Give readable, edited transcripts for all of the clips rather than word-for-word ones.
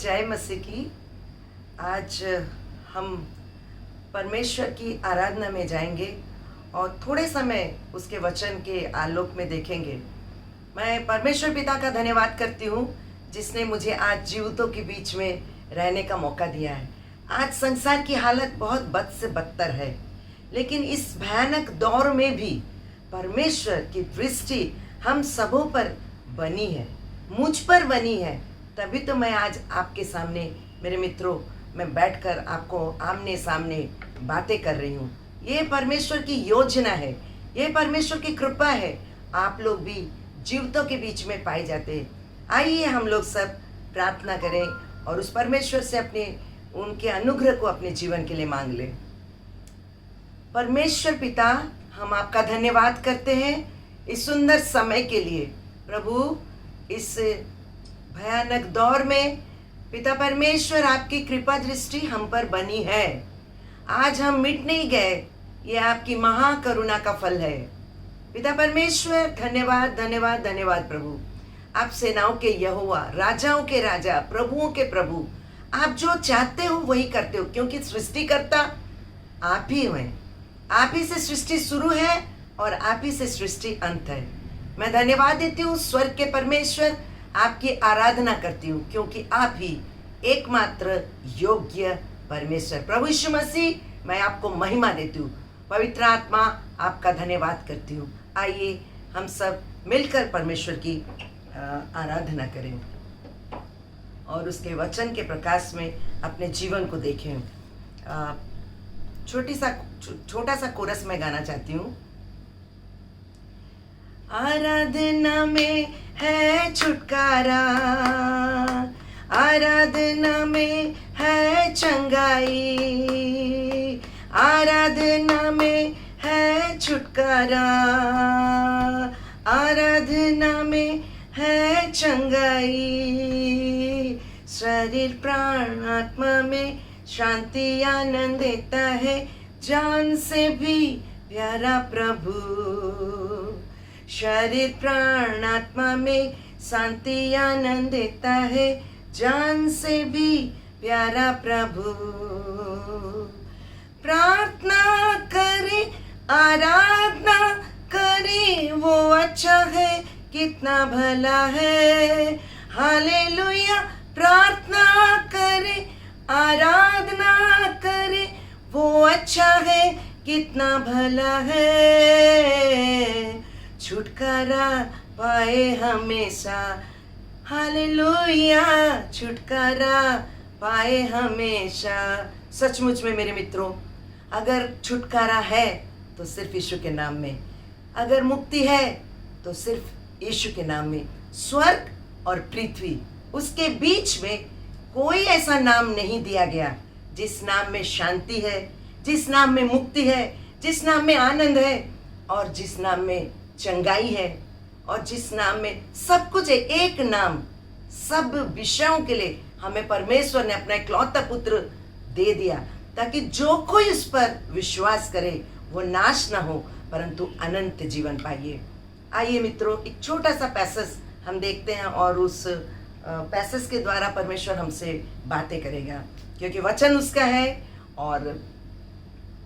जय मसीह की। आज हम परमेश्वर की आराधना में जाएंगे और थोड़े समय उसके वचन के आलोक में देखेंगे। मैं परमेश्वर पिता का धन्यवाद करती हूँ जिसने मुझे आज जीवितों के बीच में रहने का मौका दिया है। आज संसार की हालत बहुत बद से बदतर है, लेकिन इस भयानक दौर में भी परमेश्वर की दृष्टि हम सबों पर बनी है, मुझ पर बनी है। तभी तो मैं आज आपके सामने मेरे मित्रों मैं बैठकर आपको आमने सामने बातें कर रही हूँ। ये परमेश्वर की योजना है, ये परमेश्वर की कृपा है। आप लोग भी जीवितों के बीच में पाए जाते हैं। आइए हम लोग सब प्रार्थना करें और उस परमेश्वर से अपने उनके अनुग्रह को अपने जीवन के लिए मांग लें। परमेश्वर पिता, हम आपका धन्यवाद करते हैं इस सुंदर समय के लिए। प्रभु, इस भयानक दौर में पिता परमेश्वर आपकी कृपा दृष्टि हम पर बनी है। आज हम मिट नहीं गए, ये आपकी महाकरुणा का फल है। पिता परमेश्वर, धन्यवाद धन्यवाद धन्यवाद। प्रभु, आप सेनाओं के यहोवा, राजाओं के राजा, प्रभुओं के प्रभु, आप जो चाहते हो वही करते हो, क्योंकि सृष्टिकर्ता आप ही हैं। आप ही से सृष्टि शुरू है और आप ही से सृष्टि अंत है। मैं धन्यवाद देती हूँ स्वर्ग के परमेश्वर, आपकी आराधना करती हूँ, क्योंकि आप ही एकमात्र योग्य परमेश्वर। प्रभु यीशु मसीह, मैं आपको महिमा देती हूँ। पवित्र आत्मा, आपका धन्यवाद करती हूँ। आइए हम सब मिलकर परमेश्वर की आराधना करें और उसके वचन के प्रकाश में अपने जीवन को देखें। छोटा सा कोरस मैं गाना चाहती हूँ। आराधना में है छुटकारा, आराधना में है चंगाई, आराधना में है छुटकारा, आराधना में है चंगाई। शरीर प्राण आत्मा में शांति आनंद देता है, जान से भी प्यारा प्रभु। शरीर प्राण आत्मा में शांति आनंद देता है, जान से भी प्यारा प्रभु। प्रार्थना करे, आराधना करे, वो अच्छा है, कितना भला है। हालेलुया। प्रार्थना करे, आराधना करे, वो अच्छा है, कितना भला है। छुटकारा पाए हमेशा, हालेलुया, छुटकारा पाए हमेशा। सचमुच में मेरे मित्रों, अगर छुटकारा है तो सिर्फ यीशु के नाम में, अगर मुक्ति है तो सिर्फ यीशु के नाम में। स्वर्ग और पृथ्वी, उसके बीच में कोई ऐसा नाम नहीं दिया गया जिस नाम में शांति है, जिस नाम में मुक्ति है, जिस नाम में आनंद है और जिस नाम में चंगाई है और जिस नाम में सब कुछ है। एक नाम सब विषयों के लिए हमें परमेश्वर ने अपना इकलौता पुत्र दे दिया, ताकि जो कोई उस पर विश्वास करे वो नाश ना हो परंतु अनंत जीवन पाइए। आइए मित्रों, एक छोटा सा पैसेज हम देखते हैं और उस पैसेज के द्वारा परमेश्वर हमसे बातें करेगा, क्योंकि वचन उसका है और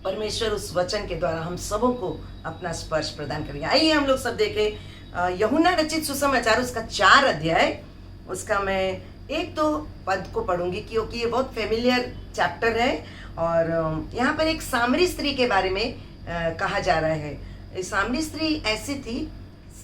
परमेश्वर उस वचन के द्वारा हम सबों को अपना स्पर्श प्रदान करेगा। आइए हम लोग सब देखें यूहन्ना रचित सुसमाचार उसका 4 अध्याय, उसका मैं 1-2 पद को पढ़ूंगी, क्योंकि ये बहुत फेमिलियर चैप्टर है। और यहाँ पर एक सामरी स्त्री के बारे में कहा जा रहा है। सामरी स्त्री ऐसी थी,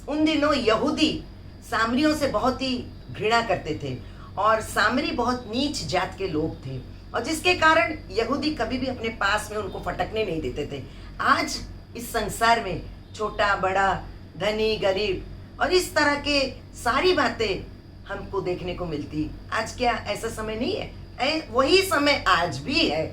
उन दिनों यहूदी सामरियों से बहुत ही घृणा करते थे और सामरी बहुत नीच जात के लोग थे, और जिसके कारण यहूदी कभी भी अपने पास में उनको फटकने नहीं देते थे। आज इस संसार में छोटा बड़ा, धनी गरीब और इस तरह के सारी बातें हमको देखने को मिलती। आज क्या ऐसा समय नहीं है? वही समय आज भी है।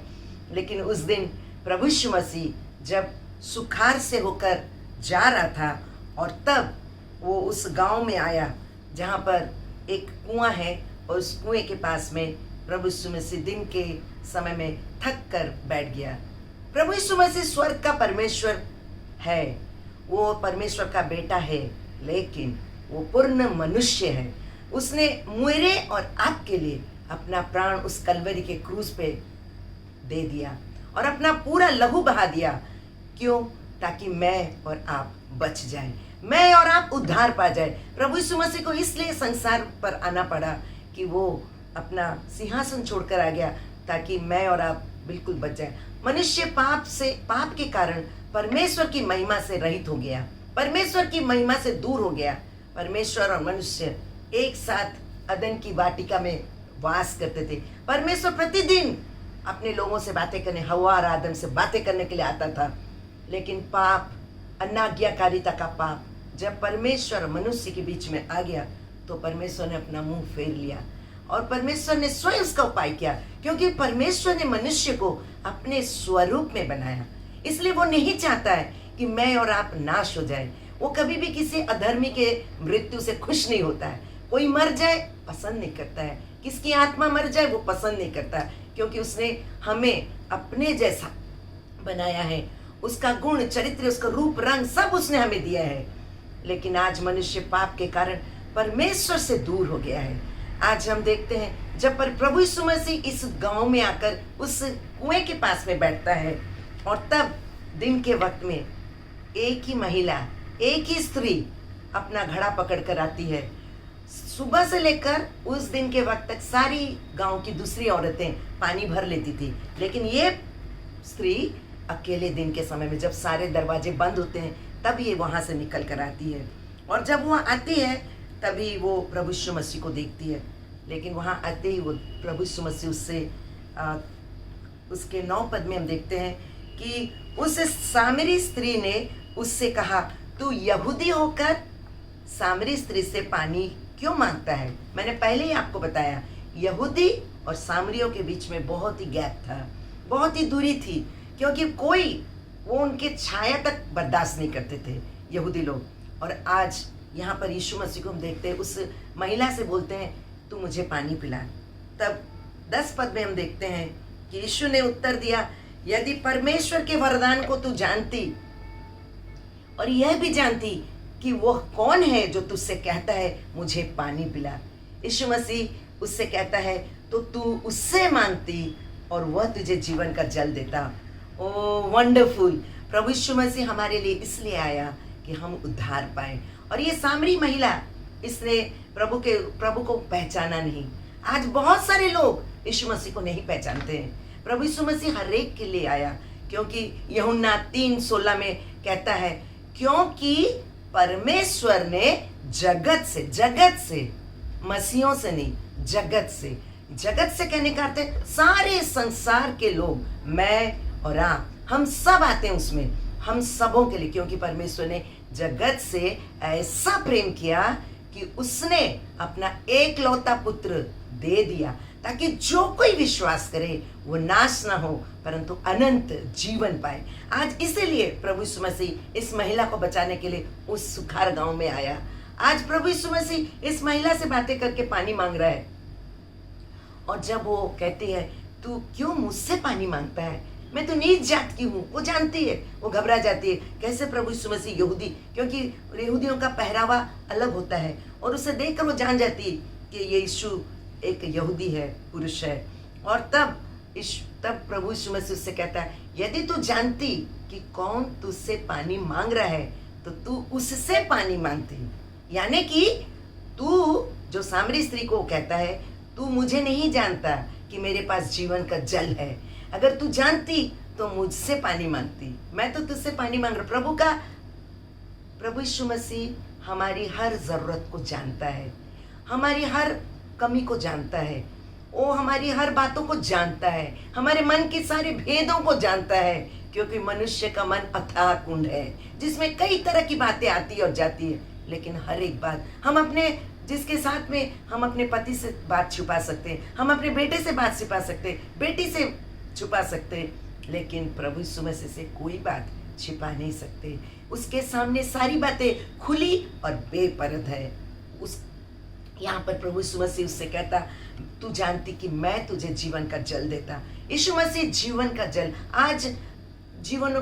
लेकिन उस दिन प्रभु यीशु मसीह जब सुखार से होकर जा रहा था और तब वो उस गांव में आया जहाँ पर एक कुआं है, और उस कुएं के पास में प्रभु यीशु मसीह दिन के समय में थक कर बैठ गया। प्रभु यीशु मसीह स्वर्ग का परमेश्वर है, वो परमेश्वर का बेटा है, लेकिन वो पूर्ण मनुष्य है। उसने मेरे और आपके लिए अपना प्राण उस कलवरी के क्रूज पे दे दिया और अपना पूरा लहू बहा दिया। क्यों? ताकि मैं और आप बच जाएं, मैं और आप उद्धार पा जाए। प्रभु यीशु मसीह को इसलिए संसार पर आना पड़ा कि वो अपना सिंहासन छोड़कर आ गया ताकि मैं और आप बिल्कुल बच जाए। मनुष्य पाप के कारण परमेश्वर की महिमा से रहित हो गया, परमेश्वर की महिमा से दूर हो गया। परमेश्वर और मनुष्य एक साथ अदन की वाटिका में वास करते थे। परमेश्वर प्रतिदिन अपने लोगों से बातें करने, हवा और आदम से बातें करने के लिए आता था। लेकिन पाप, अनाज्ञाकारिता का पाप जब परमेश्वर मनुष्य के बीच में आ गया तो परमेश्वर ने अपना मुंह फेर लिया और परमेश्वर ने स्वयं उसका उपाय किया, क्योंकि परमेश्वर ने मनुष्य को अपने स्वरूप में बनाया। इसलिए वो नहीं चाहता है कि मैं और आप नाश हो जाए। वो कभी भी किसी अधर्मी के मृत्यु से खुश नहीं होता है। कोई मर जाए पसंद नहीं करता है, किसकी आत्मा मर जाए वो पसंद नहीं करता है, क्योंकि उसने हमें अपने जैसा बनाया है। उसका गुण, चरित्र, उसका रूप, रंग सब उसने हमें दिया है। लेकिन आज मनुष्य पाप के कारण परमेश्वर से दूर हो गया है। आज हम देखते हैं जब प्रभु यीशु मसीह इस गांव में आकर उस कुएं के पास में बैठता है और तब दिन के वक्त में एक ही महिला, एक ही स्त्री अपना घड़ा पकड़ कर आती है। सुबह से लेकर उस दिन के वक्त तक सारी गांव की दूसरी औरतें पानी भर लेती थी, लेकिन ये स्त्री अकेले दिन के समय में जब सारे दरवाजे बंद होते हैं तब ये वहां से निकल कर आती है। और जब वहाँ आती है तभी वो प्रभु यीशु मसीह को देखती है। लेकिन वहाँ आते ही वो प्रभु यीशु मसीह उससे उसके 9 पद में हम देखते हैं कि उस सामरी स्त्री ने उससे कहा, तू यहूदी होकर सामरी स्त्री से पानी क्यों मांगता है? मैंने पहले ही आपको बताया, यहूदी और सामरियों के बीच में बहुत ही गैप था, बहुत ही दूरी थी, क्योंकि वो उनके छाया तक बर्दाश्त नहीं करते थे यहूदी लोग। और आज यहाँ पर यीशु मसीह को हम देखते हैं, उस महिला से बोलते हैं, तू मुझे पानी पिला। तब 10 पद में हम देखते हैं कि यीशु ने उत्तर दिया, यदि परमेश्वर के वरदान को तू जानती और यह भी जानती कि वह कौन है जो तुझसे कहता है मुझे पानी पिला। यीशु मसीह उससे कहता है तो तू उससे मांगती और वह तुझे जीवन का जल देता। ओ वंडरफुल! प्रभु यीशु मसीह हमारे लिए इसलिए आया कि हम उद्धार पाए। और ये सामरी महिला, इसने प्रभु को पहचाना नहीं। आज बहुत सारे लोग यीशु मसीह को नहीं पहचानते हैं। प्रभु यीशु मसीह हर एक के लिए आया, क्योंकि यूहन्ना 3:16 में कहता है, क्योंकि परमेश्वर ने जगत से, मसीहों से नहीं, जगत से कहने का अर्थ है सारे संसार के लोग, मैं और आप, हम सब आते हैं उसमें, हम सबों के लिए, क्योंकि परमेश्वर ने जगत से ऐसा प्रेम किया कि उसने अपना एकलौता पुत्र दे दिया, ताकि जो कोई विश्वास करे वो नाश ना हो परंतु अनंत जीवन पाए। आज इसीलिए प्रभु यीशु मसीह इस महिला को बचाने के लिए उस सुखार गांव में आया। आज प्रभु यीशु मसीह इस महिला से बातें करके पानी मांग रहा है। और जब वो कहती है, तू क्यों मुझसे पानी मांगता है, मैं तो नीच जात की हूँ, वो जानती है, वो घबरा जाती है। कैसे प्रभु यीशु मसीह यहूदी, क्योंकि यहूदियों का पहरावा अलग होता है, और उसे देखकर वो जान जाती है कि ये यीशु एक यहूदी है, पुरुष है। और तब प्रभु यीशु मसीह उससे कहता है, यदि तू जानती कि कौन तुझसे पानी मांग रहा है तो तू उससे पानी मांगती। यानी कि तू, जो सामरी स्त्री को कहता है, तू मुझे नहीं जानता कि मेरे पास जीवन का जल है, अगर तू जानती तो मुझसे पानी मांगती, मैं तो तुझसे पानी मांग रहा। प्रभु यीशु मसीह हमारी हर जरूरत को जानता है, हमारी हर कमी को जानता है, वो हमारी हर बातों को जानता है, हमारे मन के सारे भेदों को जानता है, क्योंकि मनुष्य का मन अथाह कुंड है जिसमें कई तरह की बातें आती और जाती है। लेकिन हर एक बात जिसके साथ में हम अपने पति से बात छुपा सकते हैं, हम अपने बेटे से बात छुपा सकते हैं, बेटी से छुपा सकते हैं, लेकिन प्रभु यीशु मसीह से कोई बात छिपा नहीं सकते। उसके सामने सारी बातें खुली और बेपरद है। यहाँ पर प्रभु यीशु मसीह उससे कहता, तू जानती कि मैं तुझे जीवन का जल देता। यीशु मसीह जीवन का जल। आज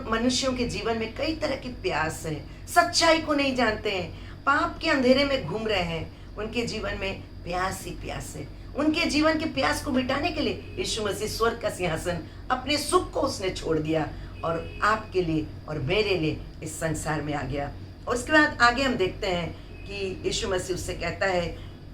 मनुष्यों के जीवन में कई तरह की प्यास है, सच्चाई को नहीं जानते हैं, पाप के अंधेरे में घूम रहे हैं, उनके जीवन में प्यास ही प्यास है। उनके जीवन के प्यास को मिटाने के लिए यीशु मसीह स्वर्ग का सिंहासन, अपने सुख को उसने छोड़ दिया और आपके लिए और मेरे लिए इस संसार में आ गया। और उसके बाद आगे हम देखते हैं कि यीशु मसीह उससे कहता है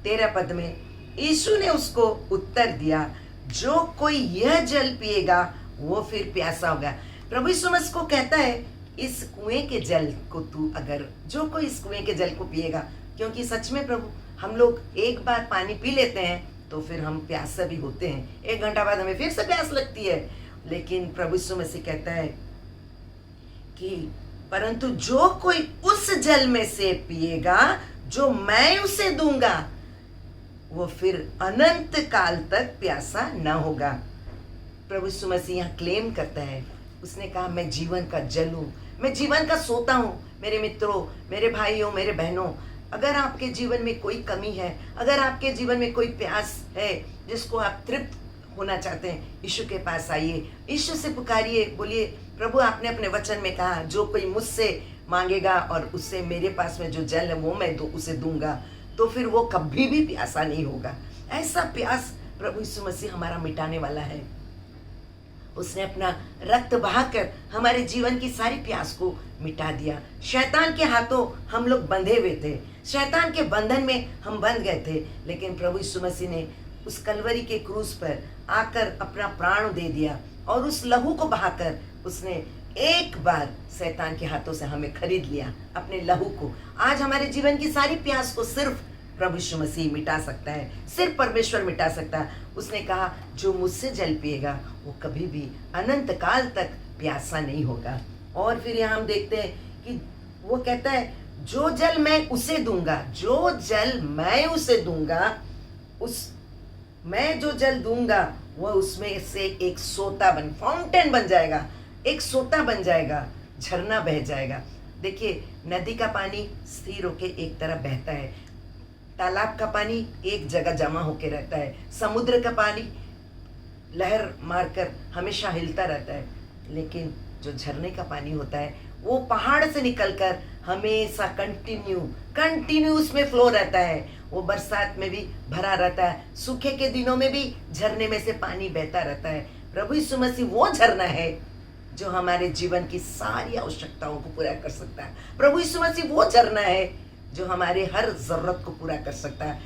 13 पद में, यीशु ने उसको उत्तर दिया, जो कोई यह जल पिएगा वो फिर प्यासा होगा। प्रभु यीशु मसीह को कहता है, इस कुएं के जल को तू अगर, जो कोई इस कुएं के जल को पिएगा, क्योंकि सच में प्रभु हम लोग एक बार पानी पी लेते हैं तो फिर हम प्यासा भी होते हैं, 1 घंटा बाद हमें फिर से प्यास लगती है। लेकिन प्रभु यीशु मसीह कहता है कि परंतु जो कोई उस जल में से पिएगा जो मैं उसे दूंगा, वो फिर अनंत काल तक प्यासा न होगा। प्रभु यीशु मसीह यहाँ क्लेम करता है, उसने कहा मैं जीवन का जल हूँ, मैं जीवन का सोता हूँ। मेरे मित्रों, मेरे भाइयों, मेरे बहनों, अगर आपके जीवन में कोई कमी है, अगर आपके जीवन में कोई प्यास है जिसको आप तृप्त होना चाहते हैं, यीशु के पास आइए, यीशु से पुकारिए, बोलिए प्रभु आपने अपने वचन में कहा जो कोई मुझसे मांगेगा और उससे मेरे पास में जो जल है वो मैं उसे दूंगा, तो फिर वो कभी भी प्यासा नहीं होगा। ऐसा प्यास प्रभु यीशु मसीह हमारा मिटाने वाला है। उसने अपना रक्त बहाकर हमारे जीवन की सारी प्यास को मिटा दिया। शैतान के हाथों हम लोग बंधे हुए थे, शैतान के बंधन में हम बंध गए थे, लेकिन प्रभु यीशु मसीह ने उस कलवरी के क्रूस पर आकर अपना प्राण दे दिया और उस लहू को बहाकर उसने एक बार शैतान के हाथों से हमें खरीद लिया अपने लहू को। आज हमारे जीवन की सारी प्यास को सिर्फ प्रभु यीशु मसीह मिटा सकता है, सिर्फ परमेश्वर मिटा सकता है। उसने कहा जो मुझसे जल पिएगा वो कभी भी अनंत काल तक प्यासा नहीं होगा। और फिर यहाँ हम देखते हैं कि वो कहता है जो जल मैं उसे दूंगा, जो जल मैं उसे दूंगा, मैं जो जल दूंगा वह उसमें से एक सोता फाउंटेन बन जाएगा, एक सोता बन जाएगा, झरना बह जाएगा। देखिए नदी का पानी स्थिर होके एक तरफ बहता है, तालाब का पानी एक जगह जमा होके रहता है, समुद्र का पानी लहर मारकर हमेशा हिलता रहता है, लेकिन जो झरने का पानी होता है वो पहाड़ से निकलकर हमेशा कंटिन्यू उसमें फ्लो रहता है। वो बरसात में भी भरा रहता है, सूखे के दिनों में भी झरने में से पानी बहता रहता है। प्रभु यीशु मसीह वो झरना है जो हमारे जीवन की सारी आवश्यकताओं को पूरा कर सकता है। प्रभु यीशु मसीह वो झरना है जो हमारे हर जरूरत को पूरा कर सकता है।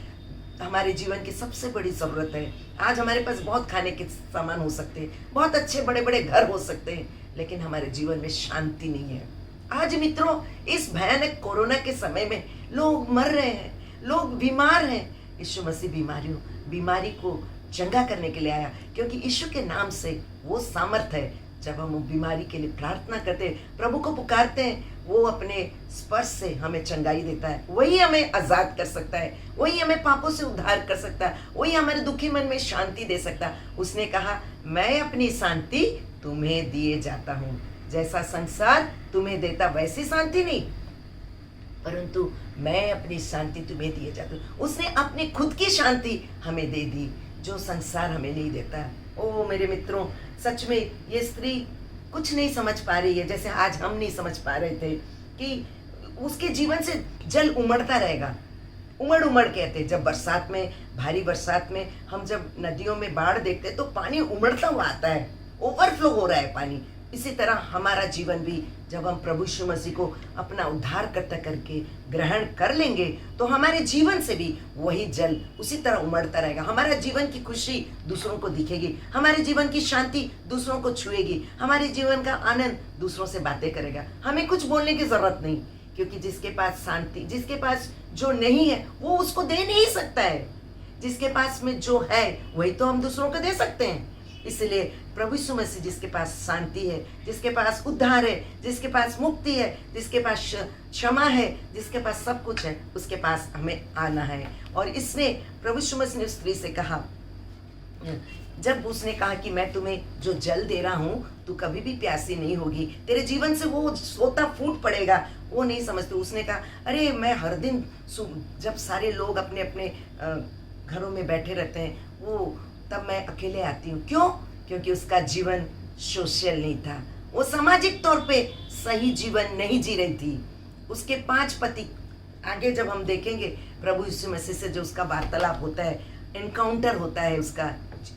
हमारे जीवन की सबसे बड़ी जरूरत है, आज हमारे पास बहुत खाने के सामान हो सकते हैं, बहुत अच्छे बड़े बड़े घर हो सकते हैं, लेकिन हमारे जीवन में शांति नहीं है। आज मित्रों इस भयानक कोरोना के समय में लोग मर रहे हैं, लोग बीमार हैं। यीशु मसीह बीमारी को चंगा करने के लिए आया, क्योंकि यीशु के नाम से वो सामर्थ है। जब हम बीमारी के लिए प्रार्थना करते हैं, प्रभु को पुकारते हैं, वो अपने स्पर्श से हमें चंगाई देता है। वही हमें आजाद कर सकता है, वही हमें पापों से उद्धार कर सकता है, वही हमारे दुखी मन में शांति दे सकता है। उसने कहा मैं अपनी शांति तुम्हें दिए जाता हूँ, जैसा संसार तुम्हें देता वैसी शांति नहीं, परंतु मैं अपनी शांति तुम्हें दिए जाता हूँ। उसने अपनी खुद की शांति हमें दे दी जो संसार हमें नहीं देता। ओ मेरे मित्रों, सच में ये स्त्री कुछ नहीं समझ पा रही है, जैसे आज हम नहीं समझ पा रहे थे कि उसके जीवन से जल उमड़ता रहेगा। उमड़ कहते, जब बरसात में, भारी बरसात में हम जब नदियों में बाढ़ देखते तो पानी उमड़ता हुआ आता है, ओवरफ्लो हो रहा है पानी। इसी तरह हमारा जीवन भी जब हम प्रभु यीशु मसीह को अपना उद्धारकर्ता करके ग्रहण कर लेंगे तो हमारे जीवन से भी वही जल उसी तरह उमड़ता रहेगा। हमारा जीवन की खुशी दूसरों को दिखेगी, हमारे जीवन की शांति दूसरों को छुएगी, हमारे जीवन का आनंद दूसरों से बातें करेगा। हमें कुछ बोलने की जरूरत नहीं, क्योंकि जिसके पास शांति, जिसके पास जो नहीं है वो उसको दे नहीं सकता है। जिसके पास में जो है वही तो हम दूसरों को दे सकते हैं। इसलिए प्रभु यीशु मसीह जिसके पास शांति है, जिसके पास उद्धार है, जिसके पास मुक्ति है, जिसके पास क्षमा है, जिसके पास सब कुछ है, उसके पास हमें आना है। और इसने प्रभु यीशु मसीह ने उस स्त्री से कहा, जब उसने कहा कि मैं तुम्हें जो जल दे रहा हूँ तू कभी भी प्यासी नहीं होगी, तेरे जीवन से वो सोता फूट पड़ेगा, वो नहीं समझते। उसने कहा अरे मैं हर दिन जब सारे लोग अपने अपने घरों में बैठे रहते हैं वो तब मैं अकेले आती हूँ। क्यों? क्योंकि उसका जीवन सोशल नहीं था, वो सामाजिक तौर पे सही जीवन नहीं जी रही थी। उसके 5 पति, आगे जब हम देखेंगे प्रभु यीशु मसीह से जो उसका वार्तालाप होता है एनकाउंटर होता है उसका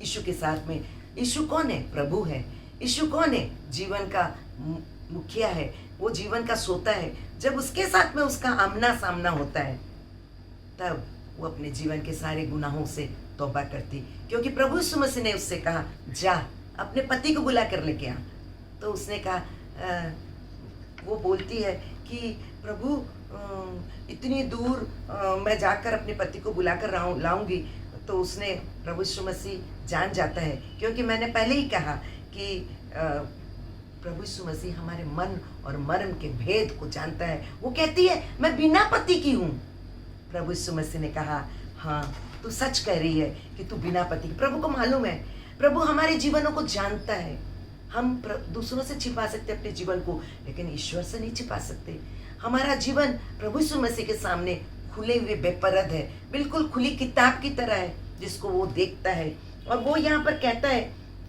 यीशु के साथ में। यीशु कौन है? प्रभु है। यीशु कौन है? जीवन का मुखिया है, वो जीवन का सोता है। जब उसके साथ में उसका आमना सामना होता है तब वो अपने जीवन के सारे गुनाहों से तौबा करती, क्योंकि प्रभु यीशु मसीह ने उससे कहा जा अपने पति को बुला कर लेके आ। तो उसने कहा वो बोलती है कि प्रभु इतनी दूर मैं जाकर अपने पति को बुला कर लाऊंगी। तो उसने प्रभु यीशु मसीह जान जाता है, क्योंकि मैंने पहले ही कहा कि प्रभु यीशु मसीह हमारे मन और मर्म के भेद को जानता है। वो कहती है मैं बिना पति की हूँ। प्रभु यीशु मसीह ने कहा हाँ तू सच कह रही है कि तू बिना पति की। प्रभु को मालूम है, प्रभु हमारे जीवनों को जानता है। हम दूसरों से छिपा सकते अपने जीवन को, लेकिन ईश्वर से नहीं छिपा सकते। हमारा जीवन प्रभु यीशु मसीह के सामने खुले हुए बेपरद है, बिल्कुल खुली किताब की तरह है जिसको वो देखता है। और वो यहाँ पर कहता है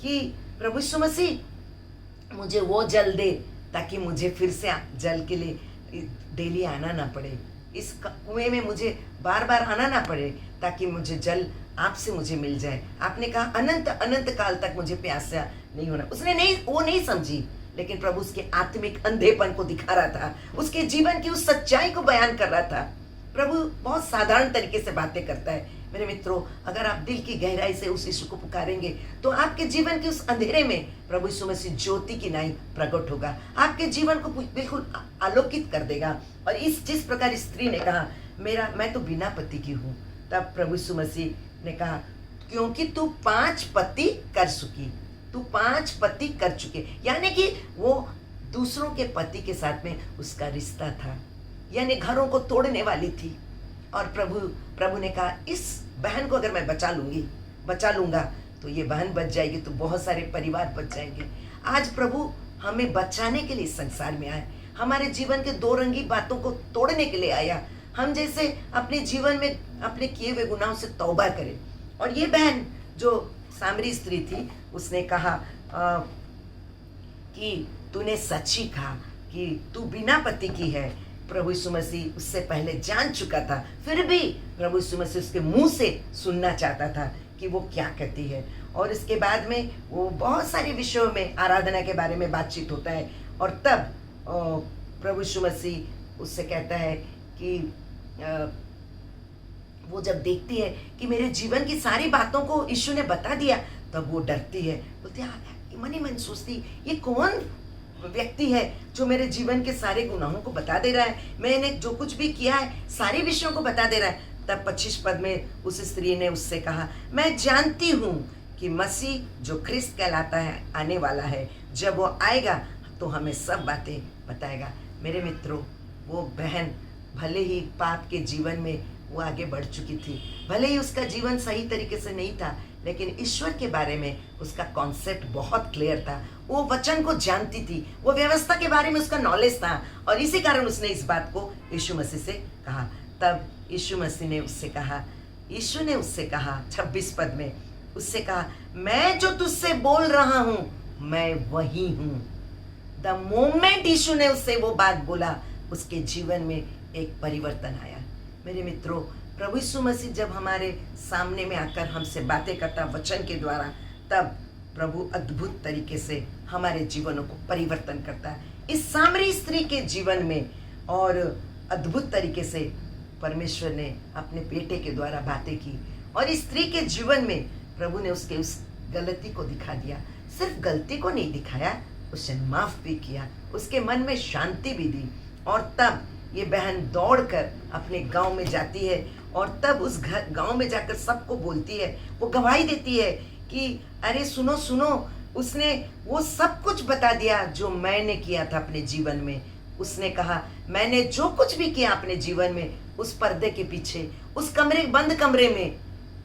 कि प्रभु यीशु मसीह मुझे वो जल दे ताकि मुझे फिर से जल के लिए डेली आना ना पड़े, इस कुएं में मुझे बार बार आना ना पड़े, ताकि मुझे जल आपसे मुझे मिल जाए। आपने कहा अनंत अनंत काल तक मुझे प्यासा नहीं होना। उसने वो नहीं समझी, लेकिन प्रभु उसके आत्मिक अंधेपन को दिखा रहा था, उसके जीवन की उस सच्चाई को बयान कर रहा था। प्रभु बहुत साधारण तरीके से बातें करता है। मेरे मित्रों, अगर आप दिल की गहराई से उस यीशु को पुकारेंगे तो आपके जीवन के उस अंधेरे में प्रभु यीशु मसीह ज्योति की नाई प्रकट होगा, आपके जीवन को बिल्कुल आलोकित कर देगा। और जिस प्रकार स्त्री ने कहा मैं तो बिना पति की हूँ, तब प्रभु यीशु मसीह ने कहा क्योंकि तू 5 पति कर चुकी, तू 5 पति कर चुके, यानी कि वो दूसरों के पति के साथ में उसका रिश्ता था, यानी घरों को तोड़ने वाली थी। और प्रभु ने कहा इस बहन को अगर मैं बचा लूंगा तो ये बहन बच जाएगी, तो बहुत सारे परिवार बच जाएंगे। आज प्रभु हमें बचाने के लिए संसार में आया, हमारे जीवन के 2 रंगी बातों को तोड़ने के लिए आया। हम जैसे अपने जीवन में अपने किए हुए गुनाहों से तौबा करें। और ये बहन जो सामरी स्त्री थी, उसने कहा कि तूने सच ही कहा कि तू बिना पति की है। प्रभु यीशु मसीह उससे पहले जान चुका था, फिर भी प्रभु यीशु मसीह उसके मुंह से सुनना चाहता था कि वो क्या कहती है। और इसके बाद में वो बहुत सारे विषयों में आराधना के बारे में बातचीत होता है। और तब प्रभु यीशु मसीह उससे कहता है कि वो जब देखती है कि मेरे जीवन की सारी बातों को यीशु ने बता दिया, तब वो डरती है, बोलती है मन ही मन सोचती ये कौन व्यक्ति है जो मेरे जीवन के सारे गुनाहों को बता दे रहा है, मैंने जो कुछ भी किया है सारे विषयों को बता दे रहा है। तब 25 पद में उस स्त्री ने उससे कहा मैं जानती हूँ कि मसीह जो ख्रिस्त कहलाता है आने वाला है, जब वो आएगा तो हमें सब बातें बताएगा। मेरे मित्रों, वो बहन भले ही पाप के जीवन में वो आगे बढ़ चुकी थी, भले ही उसका जीवन सही तरीके से नहीं था, लेकिन ईश्वर के बारे में उसका कॉन्सेप्ट बहुत क्लियर था। वो वचन को जानती थी, वो व्यवस्था के बारे में उसका नॉलेज था, और इसी कारण उसने इस बात को यीशु मसीह से कहा। तब यीशु ने उससे कहा 26 पद में उससे कहा मैं जो तुझसे बोल रहा हूँ मैं वही हूँ। द मोमेंट यीशु ने उससे वो बात बोला, उसके जीवन में एक परिवर्तन आया। मेरे मित्रों, प्रभु यीशु मसीह जब हमारे सामने में आकर हमसे बातें करता वचन के द्वारा, तब प्रभु अद्भुत तरीके से हमारे जीवनों को परिवर्तन करता है। इस सामरी स्त्री के जीवन में और अद्भुत तरीके से परमेश्वर ने अपने बेटे के द्वारा बातें की, और इस स्त्री के जीवन में प्रभु ने उसके उस गलती को दिखा दिया। सिर्फ गलती को नहीं दिखाया, उसे माफ भी किया, उसके मन में शांति भी दी। और तब ये बहन दौड़कर अपने गांव में जाती है, और तब उस गांव में जाकर सबको बोलती है, वो गवाही देती है कि अरे सुनो सुनो, उसने वो सब कुछ बता दिया जो मैंने किया था अपने जीवन में। उसने कहा मैंने जो कुछ भी किया अपने जीवन में, उस पर्दे के पीछे, उस बंद कमरे में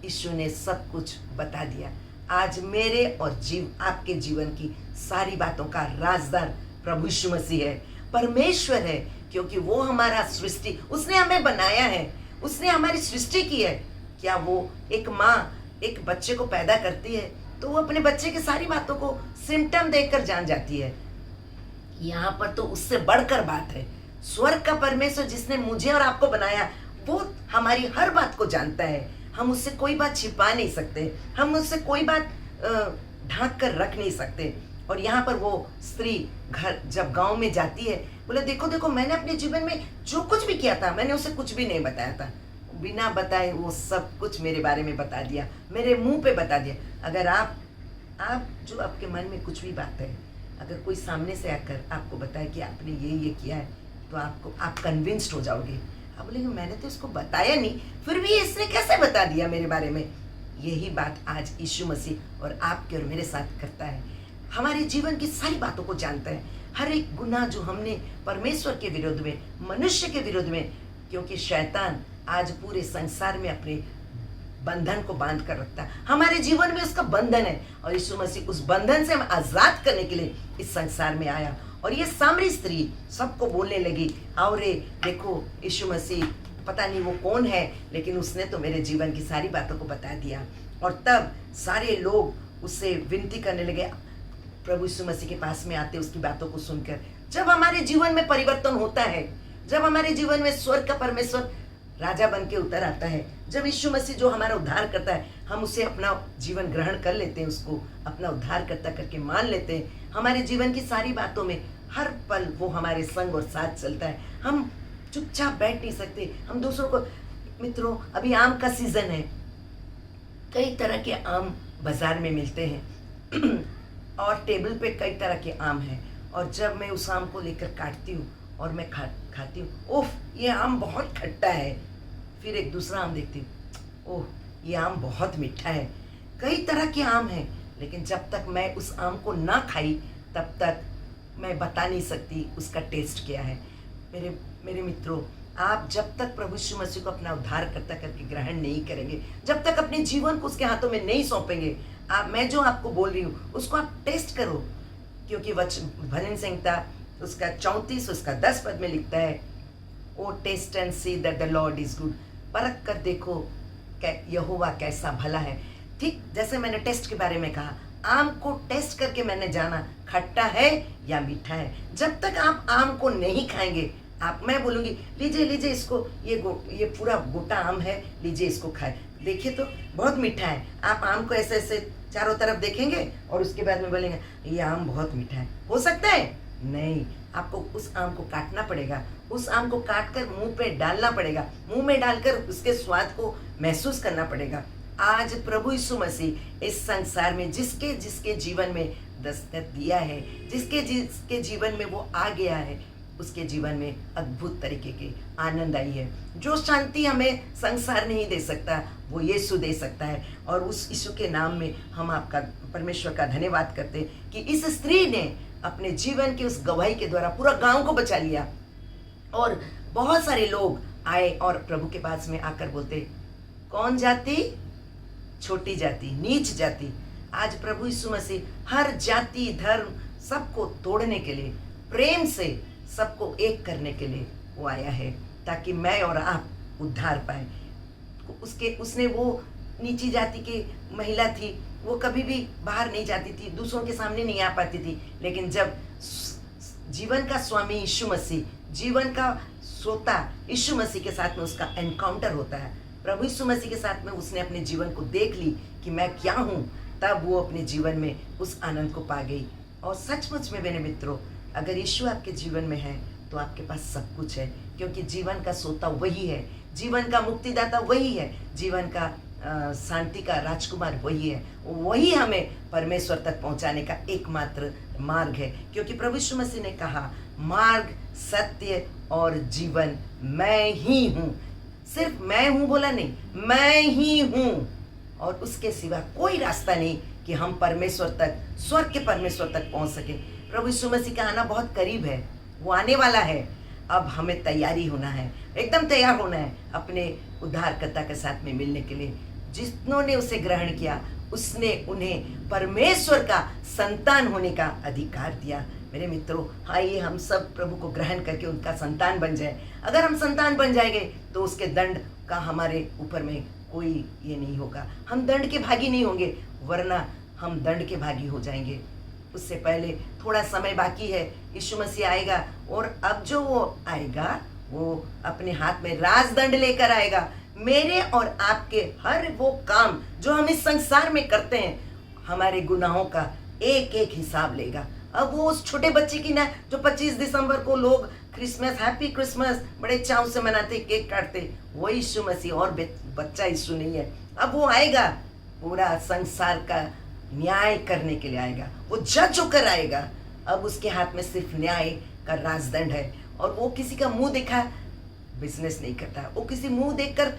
यीशु ने सब कुछ बता दिया। आज मेरे और आपके जीवन की सारी बातों का राजदार प्रभु यीशु मसीह है, परमेश्वर है, क्योंकि वो हमारा सृष्टि, उसने हमें बनाया है, उसने हमारी सृष्टि की है। क्या वो एक माँ एक बच्चे को पैदा करती है तो वो अपने बच्चे की सारी बातों को सिम्टम देखकर जान जाती है? यहाँ पर तो उससे बढ़कर बात है। स्वर्ग का परमेश्वर जिसने मुझे और आपको बनाया, वो हमारी हर बात को जानता है, हम उससे कोई बात छिपा नहीं सकते, हम उससे कोई बात ढांक कर रख नहीं सकते। और यहाँ पर वो स्त्री घर जब गांव में जाती है, बोले देखो देखो मैंने अपने जीवन में जो कुछ भी किया था मैंने उसे कुछ भी नहीं बताया था, बिना बताए वो सब कुछ मेरे बारे में बता दिया, मेरे मुंह पे बता दिया। अगर आप जो आपके मन में कुछ भी बात है, अगर कोई सामने से आकर आपको बताए कि आपने ये किया है, तो आप कन्विंस्ड हो जाओगे। आप बोलेंगे मैंने तो इसको बताया नहीं, फिर भी इसने कैसे बता दिया मेरे बारे में। यही बात आज यीशु मसीह और आपके और मेरे साथ करता है। हमारे जीवन की सारी बातों को जानता है, हर एक गुनाह जो हमने परमेश्वर के विरुद्ध में, मनुष्य के विरुद्ध में, क्योंकि शैतान आज पूरे संसार में अपने बंधन को बांध कर रखता है। हमारे जीवन में उसका बंधन है और यीशु मसीह उस बंधन से हम आजाद करने के लिए इस संसार में आया। और ये सामरी स्त्री सबको बोलने लगी, आओ रे देखो यीशु मसीह, पता नहीं वो कौन है, लेकिन उसने तो मेरे जीवन की सारी बातों को बता दिया। और तब सारे लोग उससे विनती करने लगे, प्रभु यीशु मसीह के पास में आते उसकी बातों को सुनकर। जब हमारे जीवन में परिवर्तन होता है, जब हमारे जीवन में स्वर्ग का परमेश्वर राजा बन के उतर आता है, जब यीशु मसीह जो हमारा उद्धार करता है, हम उसे अपना जीवन ग्रहण कर लेते हैं, उसको अपना उद्धार करता करके मान लेते हैं, हमारे जीवन की सारी बातों में हर पल वो हमारे संग और साथ चलता है। हम चुपचाप बैठ नहीं सकते, हम दूसरों को, मित्रों अभी आम का सीजन है, कई तरह के आम बाजार में मिलते हैं और टेबल पे कई तरह के आम हैं। और जब मैं उस आम को लेकर काटती हूँ और मैं खाती हूँ, ओह ये आम बहुत खट्टा है। फिर एक दूसरा आम देखती हूँ, ओह ये आम बहुत मीठा है। कई तरह के आम हैं, लेकिन जब तक मैं उस आम को ना खाई तब तक मैं बता नहीं सकती उसका टेस्ट क्या है। मेरे मित्रों, आप जब तक प्रभु यीशु मसीह को अपना उद्धारकर्ता करके ग्रहण नहीं करेंगे, जब तक अपने जीवन को उसके हाथों में नहीं सौंपेंगे, मैं जो आपको बोल रही हूँ उसको आप टेस्ट करो। क्योंकि भजन संहिता उसका 34 उसका 10 पद में लिखता है, O taste and see that the Lord is good, परख कर देखो यहोवा कैसा भला है। ठीक जैसे मैंने टेस्ट के बारे में कहा, आम को टेस्ट करके मैंने जाना खट्टा है या मीठा है। जब तक आप आम को नहीं खाएंगे, मैं बोलूँगी लीजिए लीजिए इसको, ये पूरा गोटा आम है, लीजिए इसको खाए, देखिए तो बहुत मीठा है। आप आम को ऐसे ऐसे चारों तरफ देखेंगे और उसके बाद में बोलेंगे ये आम बहुत मीठा है, हो सकता है? नहीं, आपको उस आम को काटना पड़ेगा, उस आम को काट कर मुंह पे डालना पड़ेगा, मुंह में डालकर उसके स्वाद को महसूस करना पड़ेगा। आज प्रभु यीशु मसीह इस संसार में जिसके जिसके जीवन में दस्तक दिया है, जिसके जिसके जीवन में वो आ गया है, उसके जीवन में अद्भुत तरीके के आनंद आई है। जो शांति हमें संसार नहीं दे सकता वो यीशु दे सकता है। और उस यीशु के नाम में हम आपका परमेश्वर का धन्यवाद करते हैं कि इस स्त्री ने अपने जीवन की उस गवाही के द्वारा पूरा गांव को बचा लिया। और बहुत सारे लोग आए और प्रभु के पास में आकर बोलते, कौन जाति? छोटी जाति, नीच जाति। आज प्रभु यीशु मसीह हर जाति धर्म सबको तोड़ने के लिए, प्रेम से सबको एक करने के लिए वो आया है, ताकि मैं और आप उद्धार पाए। उसने वो नीची जाति की महिला थी, वो कभी भी बाहर नहीं जाती थी, दूसरों के सामने नहीं आ पाती थी। लेकिन जब जीवन का स्वामी यीशु मसीह, जीवन का श्रोता यीशु मसीह के साथ में उसका एनकाउंटर होता है, प्रभु यीशु मसीह के साथ में उसने अपने जीवन को देख ली कि मैं क्या हूँ, तब वो अपने जीवन में उस आनंद को पा गई। और सचमुच में मेरे मित्रों, अगर यीशु आपके जीवन में है तो आपके पास सब कुछ है, क्योंकि जीवन का सोता वही है, जीवन का मुक्तिदाता वही है, जीवन का शांति का राजकुमार वही है, वही हमें परमेश्वर तक पहुंचाने का एकमात्र मार्ग है। क्योंकि प्रभु यीशु मसीह ने कहा, मार्ग सत्य और जीवन मैं ही हूँ। सिर्फ मैं हूँ बोला नहीं, मैं ही हूँ, और उसके सिवा कोई रास्ता नहीं कि हम परमेश्वर तक, स्वर्ग के परमेश्वर तक पहुँच सके। प्रभु यीशु मसीह का आना बहुत करीब है, वो आने वाला है। अब हमें तैयारी होना है, एकदम तैयार होना है अपने उद्धारकर्ता के साथ में मिलने के लिए। जिन्होंने उसे ग्रहण किया उसने उन्हें परमेश्वर का संतान होने का अधिकार दिया। मेरे मित्रों, आइए हम सब प्रभु को ग्रहण करके उनका संतान बन जाए। अगर हम संतान बन जाएंगे तो उसके दंड का हमारे ऊपर में कोई ये नहीं होगा, हम दंड के भागी नहीं होंगे, वरना हम दंड के भागी हो जाएंगे। उससे पहले थोड़ा समय बाकी है, यीशु मसीह आएगा, और अब जो वो आएगा वो अपने हाथ में राजदंड लेकर आएगा। मेरे और आपके हर वो काम जो हम इस संसार में करते हैं, हमारे गुनाहों का एक एक हिसाब लेगा। अब वो उस छोटे बच्चे की ना, जो 25 दिसंबर को लोग क्रिसमस, हैप्पी क्रिसमस बड़े चाव से मनाते, केक काटते, वो यीशु मसीह और बच्चा यीशु नहीं है। अब वो आएगा, पूरा संसार का न्याय करने के लिए आएगा, वो जज होकर आएगा। अब उसके हाथ में सिर्फ न्याय का राजदंड है, और वो किसी का मुंह देखा बिजनेस नहीं करता, वो किसी मुंह देखकर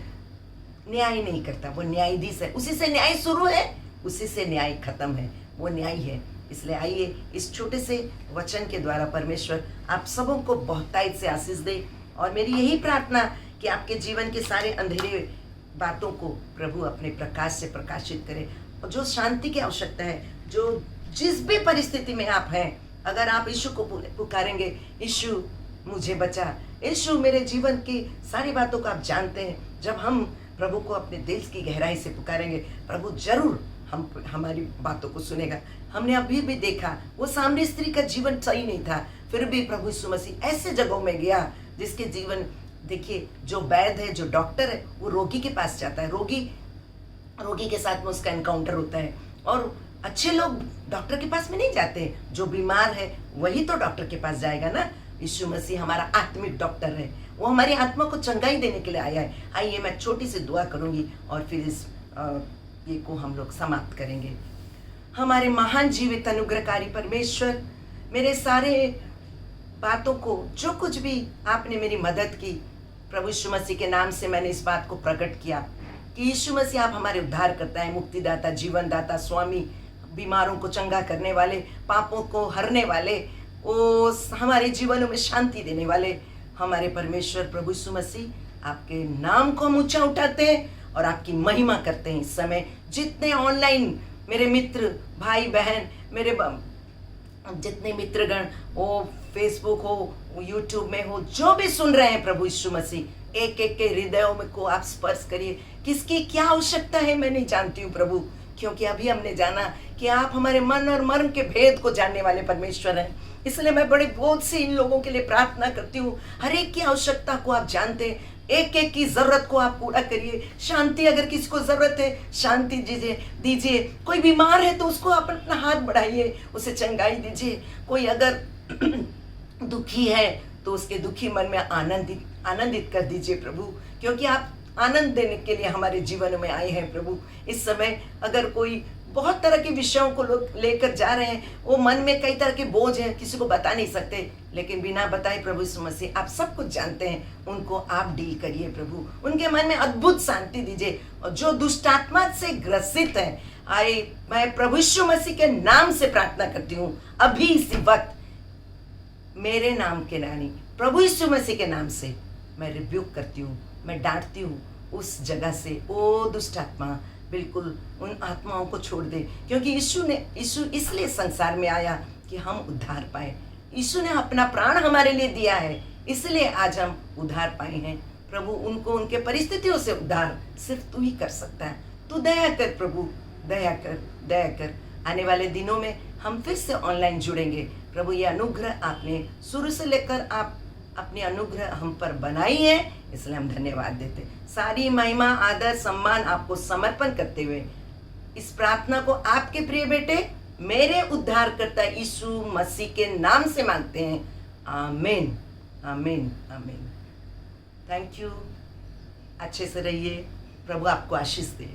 न्याय नहीं करता, वो न्यायाधीश है। उसी से न्याय शुरू है, उसी से न्याय खत्म है, वो न्याय है। इसलिए आइए इस छोटे से वचन के द्वारा परमेश्वर आप सबों को बहुतायत से आशीष दे, और मेरी यही प्रार्थना कि आपके जीवन के सारे अंधेरे बातों को प्रभु अपने प्रकाश से प्रकाशित करे, और जो शांति की आवश्यकता है, जो जिस भी परिस्थिति में आप हैं, अगर आप यीशु को पुकारेंगे, यीशु मुझे बचा, यीशु मेरे जीवन की सारी बातों को आप जानते हैं, जब हम प्रभु को अपने दिल की गहराई से पुकारेंगे, प्रभु जरूर हमारी बातों को सुनेगा। हमने अभी भी देखा, वो सामने स्त्री का जीवन सही नहीं था, फिर भी प्रभु यीशु मसीह ऐसे जगहों में गया जिसके जीवन, देखिए जो वैद्य है, जो डॉक्टर है, वो रोगी के पास जाता है, रोगी के साथ में उसका एनकाउंटर होता है। और अच्छे लोग डॉक्टर के पास में नहीं जाते, जो बीमार है वही तो डॉक्टर के पास जाएगा ना। यीशु मसीह हमारा आत्मिक डॉक्टर है, वो हमारी आत्मा को चंगाई देने के लिए आया है। आइए मैं छोटी सी दुआ करूंगी और फिर इस ये को हम लोग समाप्त करेंगे। हमारे महान जीवित अनुग्रहकारी परमेश्वर, मेरे सारे बातों को, जो कुछ भी आपने मेरी मदद की, प्रभु यीशु मसीह के नाम से मैंने इस बात को प्रकट किया कि यीशु मसीह आप हमारे उद्धार करता है, मुक्तिदाता, जीवनदाता, स्वामी, बीमारों को चंगा करने वाले, पापों को हरने वाले, वो हमारे जीवनों में शांति देने वाले हमारे परमेश्वर प्रभु यीशु मसीह, आपके नाम को हम ऊंचा उठाते हैं और आपकी महिमा करते हैं। इस समय जितने ऑनलाइन मेरे मित्र, भाई बहन, मेरे जितने मित्रगण, वो फेसबुक हो, यूट्यूब में हो, जो भी सुन रहे हैं, प्रभु यीशु मसीह, एक एक के हृदयों में को आप स्पर्श करिए। किसकी क्या आवश्यकता है मैं नहीं जानती हूँ प्रभु, क्योंकि अभी हमने जाना कि आप हमारे मन और मर्म के भेद को जानने वाले परमेश्वर हैं। इसलिए मैं बड़े बोझ से इन लोगों के लिए प्रार्थना करती हूँ। हर एक की आवश्यकता को आप जानते हैं, एक एक की जरूरत को आप पूरा करिए। शांति, अगर किसी को जरूरत है शांति दीजिए। कोई बीमार है तो उसको आप अपना हाथ बढ़ाइए, उसे चंगाई दीजिए। कोई अगर दुखी है तो उसके दुखी मन में आनंदित कर दीजिए प्रभु, क्योंकि आप आनंद देने के लिए हमारे जीवन में आए हैं प्रभु। इस समय अगर कोई बहुत तरह के विषयों को लोग लेकर जा रहे हैं, वो मन में कई तरह के बोझ हैं, किसी को बता नहीं सकते, लेकिन बिना बताए प्रभु यीशु मसीह आप सब कुछ जानते हैं, उनको आप डील करिए प्रभु। उनके मन में अद्भुत शांति दीजिए। और जो दुष्टात्मा से ग्रसित है, मैं प्रभु यीशु मसीह के नाम से प्रार्थना करती हूँ, अभी इसी वक्त मेरे नाम के नानी प्रभु यीशु मसीह के नाम से मैं रिब्यूक करती हूँ, मैं डांटती हूँ उस जगह से। ओ दुष्ट आत्मा, बिल्कुल उन आत्माओं को छोड़ दे, क्योंकि यीशु इसलिए संसार में आया कि हम उद्धार पाए। यीशु ने अपना प्राण हमारे लिए दिया है, इसलिए आज हम उद्धार पाए हैं प्रभु। उनको उनके परिस्थितियों से उद्धार सिर्फ तू ही कर सकता है। तू दया कर प्रभु, दया कर। आने वाले दिनों में हम फिर से ऑनलाइन जुड़ेंगे प्रभु। ये अनुग्रह आपने शुरू से लेकर आप अपनी अनुग्रह हम पर बनाई है, इसलिए हम धन्यवाद देते। सारी महिमा, आदर, सम्मान आपको समर्पण करते हुए इस प्रार्थना को आपके प्रिय बेटे, मेरे उद्धारकर्ता यीशु मसीह के नाम से मांगते हैं। आमीन, आमीन, आमीन। Thank you. अच्छे से रहिए, प्रभु आपको आशीष दे।